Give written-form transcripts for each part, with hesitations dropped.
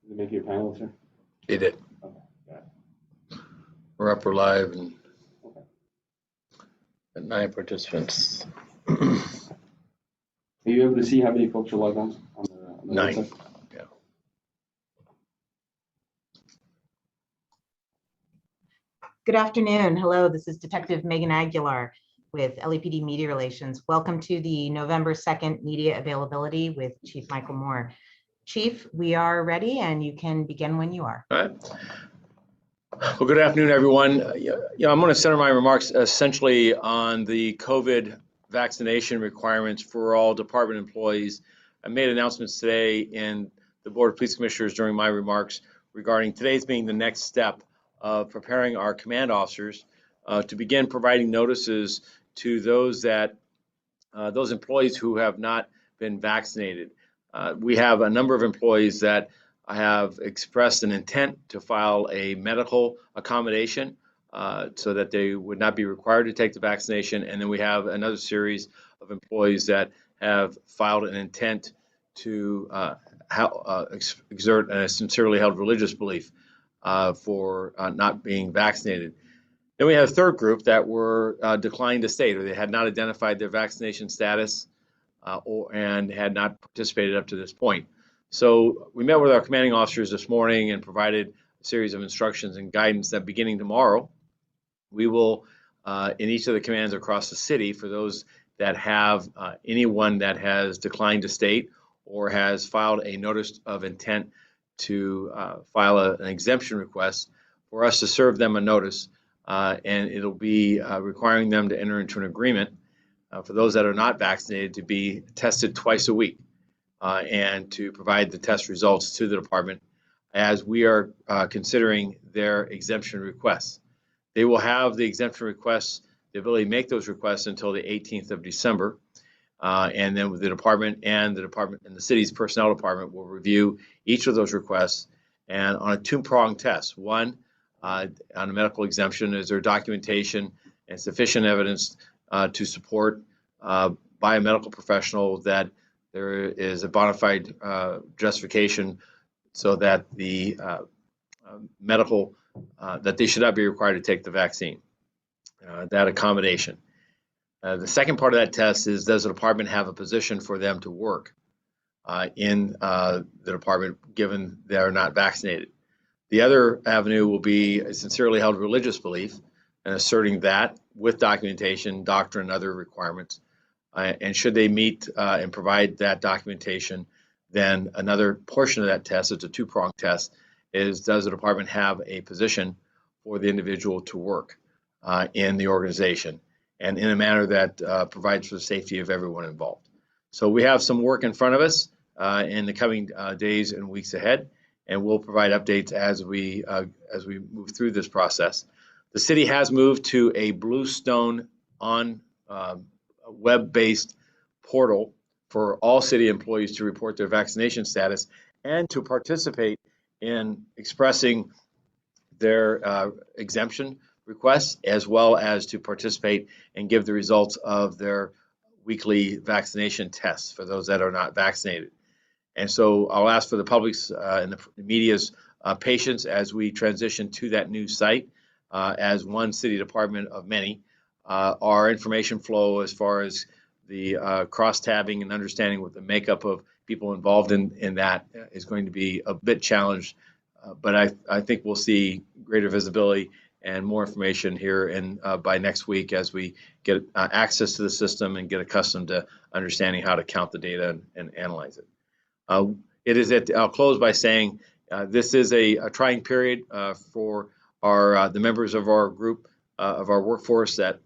Did they make you a panelist, sir? They did. Okay, got it. We're up for live and Okay. at 9 participants. Are you able to see how many folks are logged on the 9. website? Yeah. Good afternoon. Hello, this is Detective Megan Aguilar with LAPD Media Relations. Welcome to the November 2nd media availability with Chief Michael Moore. Chief, we are ready and you can begin when you are. All right. Well, good afternoon, everyone. I'm going to center my remarks essentially on the COVID vaccination requirements for all department employees. I made announcements today in the Board of Police Commissioners during my remarks regarding today's being the next step of preparing our command officers to begin providing notices to those employees who have not been vaccinated. We have a number of employees that have expressed an intent to file a medical accommodation so that they would not be required to take the vaccination. And then we have another series of employees that have filed an intent to exert a sincerely held religious belief for not being vaccinated. Then we have a third group that were declined to state, or they had not identified their vaccination status and had not participated up to this point. So we met with our commanding officers this morning and provided a series of instructions and guidance that beginning tomorrow, we will, in each of the commands across the city, for those that have anyone that has declined to state or has filed a notice of intent to file an exemption request, for us to serve them a notice, and it'll be requiring them to enter into an agreement for those that are not vaccinated to be tested twice a week. And to provide the test results to the department as we are considering their exemption requests. They will have the exemption requests, the ability to make those requests until the 18th of December. And then with the department and the city's personnel department will review each of those requests. And on a two-pronged test, one, on a medical exemption, is there documentation and sufficient evidence to support by a medical professional that there is a bona fide justification so that the medical, that they should not be required to take the vaccine, that accommodation. The second part of that test is, does the department have a position for them to work in the department given they are not vaccinated? The other avenue will be a sincerely held religious belief and asserting that with documentation, doctrine, and other requirements. And should they meet and provide that documentation, then another portion of that test, it's a two-pronged test, is does the department have a position for the individual to work in the organization and in a manner that provides for the safety of everyone involved. So we have some work in front of us in the coming days and weeks ahead, and we'll provide updates as we move through this process. The city has moved to a Bluestone on web-based portal for all city employees to report their vaccination status and to participate in expressing their exemption requests, as well as to participate and give the results of their weekly vaccination tests for those that are not vaccinated. And so I'll ask for the public's and the media's patience as we transition to that new site as one city department of many. Our information flow as far as the cross-tabbing and understanding what the makeup of people involved in that is going to be a bit challenged, but I think we'll see greater visibility and more information here by next week as we get access to the system and get accustomed to understanding how to count the data and analyze it. I'll close by saying this is a trying period for the members of our group, of our workforce that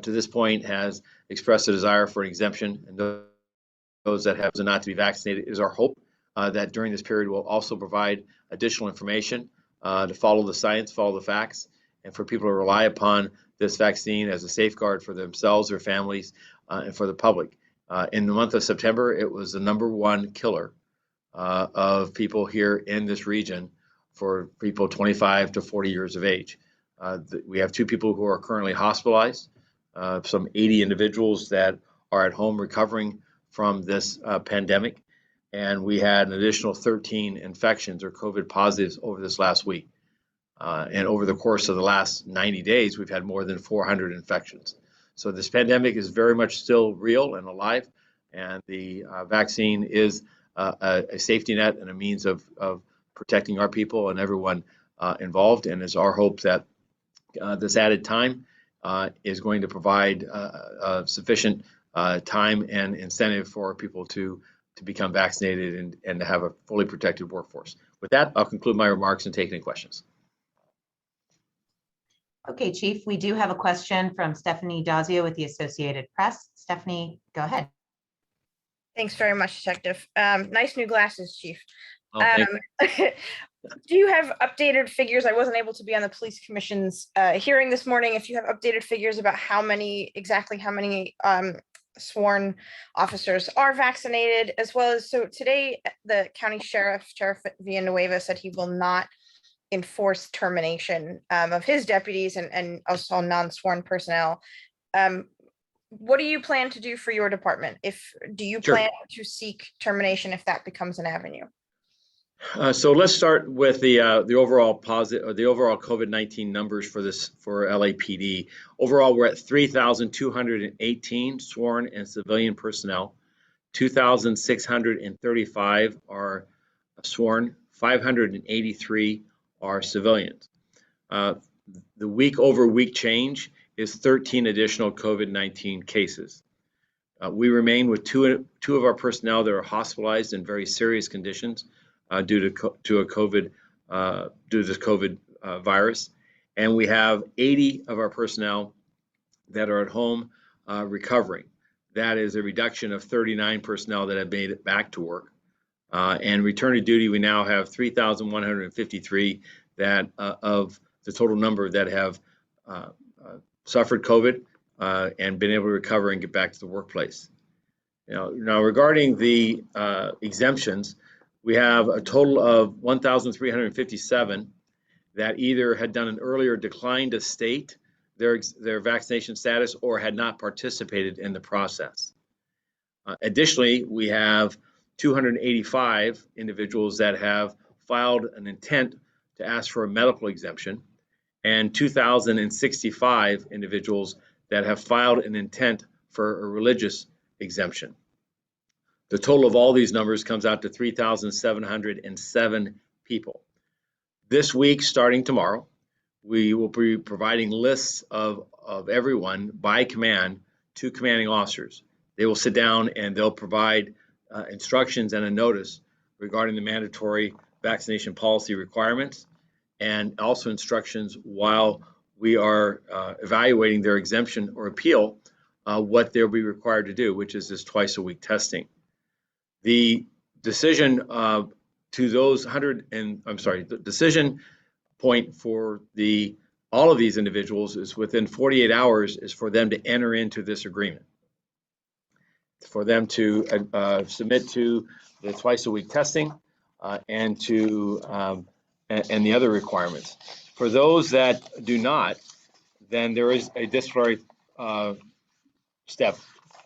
to this point has expressed a desire for an exemption, and those that have not to be vaccinated. It is our hope that during this period we'll also provide additional information to follow the science, follow the facts, and for people to rely upon this vaccine as a safeguard for themselves, their families, and for the public. In the month of September, it was the #1 killer of people here in this region for people 25 to 40 years of age. We have 2 people who are currently hospitalized, some 80 individuals that are at home recovering from this pandemic. and we had an additional 13 infections or COVID positives over this last week. And over the course of the last 90 days, we've had more than 400 infections. So this pandemic is very much still real and alive, and the vaccine is a safety net and a means of protecting our people and everyone involved. And it's our hope that this added time is going to provide sufficient time and incentive for people to become vaccinated and to have a fully protected workforce. With that, I'll conclude my remarks and take any questions. Okay, Chief, we do have a question from Stephanie Dazio with the Associated Press. Stephanie, go ahead. Thanks very much, Detective. Nice new glasses, Chief. Oh, Do you have updated figures? I wasn't able to be on the Police Commission's hearing this morning. If you have updated figures about exactly how many sworn officers are vaccinated, as well as, so today, the county sheriff, Sheriff Villanueva, said he will not enforce termination of his deputies and also non-sworn personnel. What do you plan to do for your department? Do you Sure. plan to seek termination if that becomes an avenue? So let's start with the overall positive or the overall COVID-19 numbers for LAPD. Overall, we're at 3,218 sworn and civilian personnel. 2,635 are sworn. 583 are civilians. The week-over-week change is 13 additional COVID-19 cases. We remain with two of our personnel that are hospitalized in very serious conditions due to this COVID virus, and we have 80 of our personnel that are at home recovering. That is a reduction of 39 personnel that have made it back to work. And return to duty, we now have 3,153 that of the total number that have suffered COVID and been able to recover and get back to the workplace. Now regarding the exemptions, we have a total of 1,357 that either had done an earlier decline to state their vaccination status or had not participated in the process. Additionally, we have 285 individuals that have filed an intent to ask for a medical exemption, and 2,065 individuals that have filed an intent for a religious exemption. The total of all these numbers comes out to 3,707 people. This week, starting tomorrow, we will be providing lists of everyone by command to commanding officers. They will sit down and they'll provide instructions and a notice regarding the mandatory vaccination policy requirements, and also instructions while we are evaluating their exemption or appeal, what they'll be required to do, which is this twice-a-week testing. The decision to those the decision point for all of these individuals is within 48 hours is for them to enter into this agreement, for them to submit to the twice-a-week testing and the other requirements. For those that do not, then there is a disciplinary step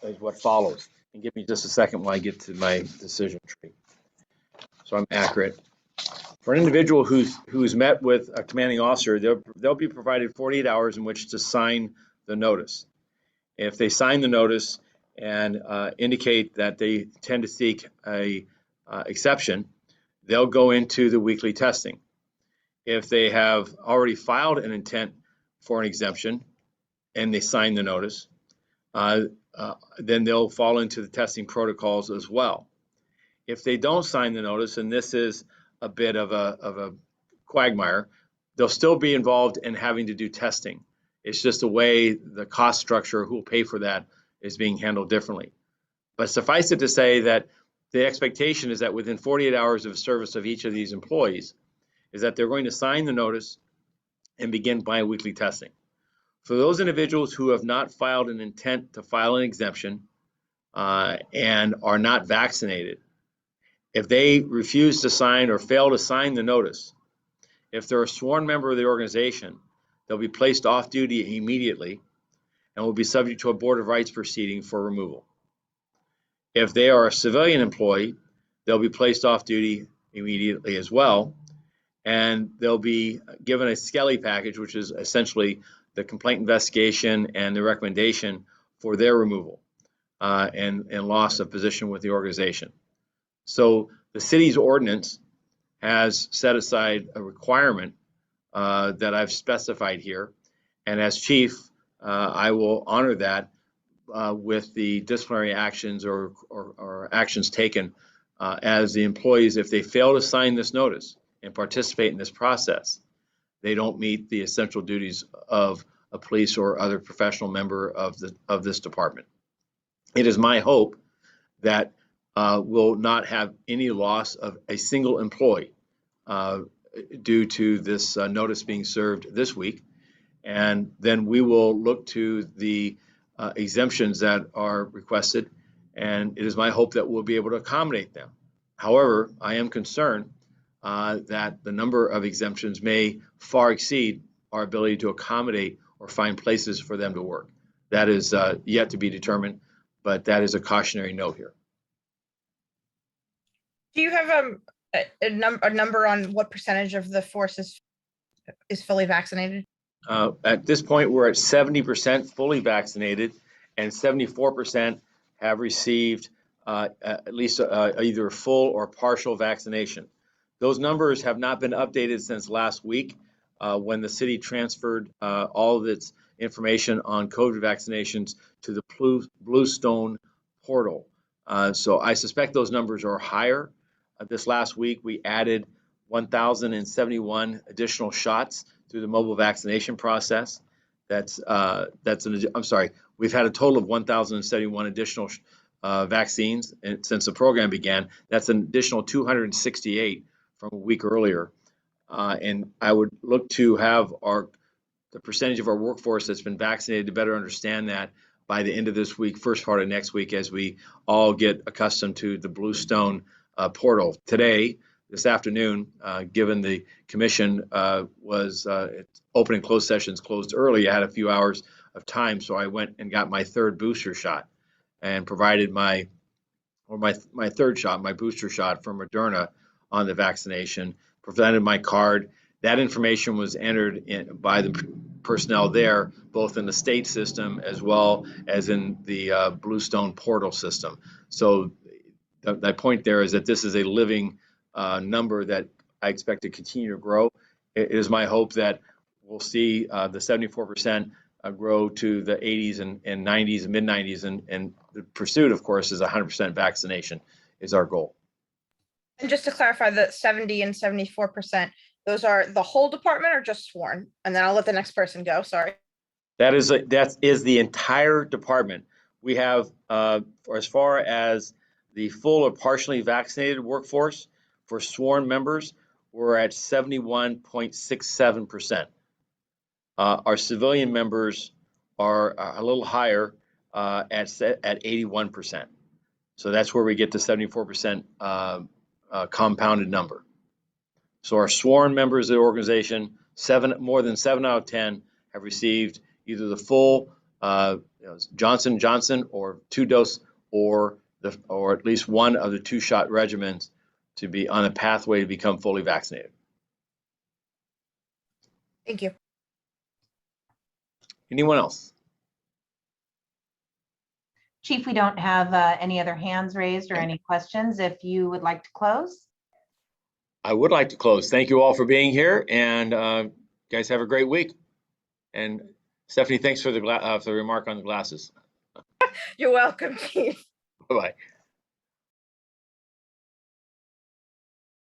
is what follows. And give me just a second while I get to my decision tree, so I'm accurate. For an individual who's met with a commanding officer, they'll be provided 48 hours in which to sign the notice. If they sign the notice and indicate that they tend to seek a exception, they'll go into the weekly testing. If they have already filed an intent for an exemption and they sign the notice, then they'll fall into the testing protocols as well. If they don't sign the notice, and this is a bit of a quagmire, they'll still be involved in having to do testing. It's just the way the cost structure, who will pay for that, is being handled differently. But suffice it to say that the expectation is that within 48 hours of service of each of these employees is that they're going to sign the notice and begin biweekly testing. For those individuals who have not filed an intent to file an exemption and are not vaccinated, if they refuse to sign or fail to sign the notice, if they're a sworn member of the organization, they'll be placed off duty immediately and will be subject to a Board of Rights proceeding for removal. If they are a civilian employee, they'll be placed off duty immediately as well. And they'll be given a SCELI package, which is essentially the complaint investigation and the recommendation for their removal and loss of position with the organization. So the city's ordinance has set aside a requirement that I've specified here. And as chief, I will honor that with the disciplinary actions or actions taken as the employees, if they fail to sign this notice and participate in this process, they don't meet the essential duties of a police or other professional member of this department. It is my hope that we'll not have any loss of a single employee due to this notice being served this week. And then we will look to the exemptions that are requested, and it is my hope that we'll be able to accommodate them. However, I am concerned that the number of exemptions may far exceed our ability to accommodate or find places for them to work. That is yet to be determined, but that is a cautionary note here. Do you have a number on what percentage of the force is fully vaccinated? At this point, we're at 70% fully vaccinated, and 74% have received at least either full or partial vaccination. Those numbers have not been updated since last week when the city transferred all of its information on COVID vaccinations to the Bluestone portal. So I suspect those numbers are higher. This last week, we added 1,071 additional shots through the mobile vaccination process. I'm sorry, we've had a total of 1,071 additional vaccines since the program began. That's an additional 268 from a week earlier. And I would look to have the percentage of our workforce that's been vaccinated to better understand that by the end of this week, first part of next week, as we all get accustomed to the Bluestone portal. Today, this afternoon, given the commission was open and closed sessions closed early, I had a few hours of time, so I went and got my third booster shot and provided my third shot, my booster shot from Moderna on the vaccination, presented my card. That information was entered in by the personnel there, both in the state system as well as in the Bluestone portal system. So the point there is that this is a living number that I expect to continue to grow. It is my hope that we'll see the 74% grow to the 80s and 90s and mid 90s, and the pursuit, of course, is 100% vaccination is our goal. And just to clarify, the 70 and 74%, those are the whole department or just sworn? And then I'll let the next person go. Sorry. That is the entire department. We have, as far as the full or partially vaccinated workforce, for sworn members, we're at 71.67%. Our civilian members are a little higher at 81%. So that's where we get to 74% compounded number. So our sworn members of the organization, more than 7 out of 10 have received either the full Johnson & Johnson or 2-dose or at least one of the 2-shot regimens to be on a pathway to become fully vaccinated. Thank you. Anyone else? Chief, we don't have any other hands raised or any questions. If you would like to close. I would like to close. Thank you all for being here, and guys have a great week. And Stephanie, thanks for the remark on the glasses. You're welcome, Chief. Bye-bye.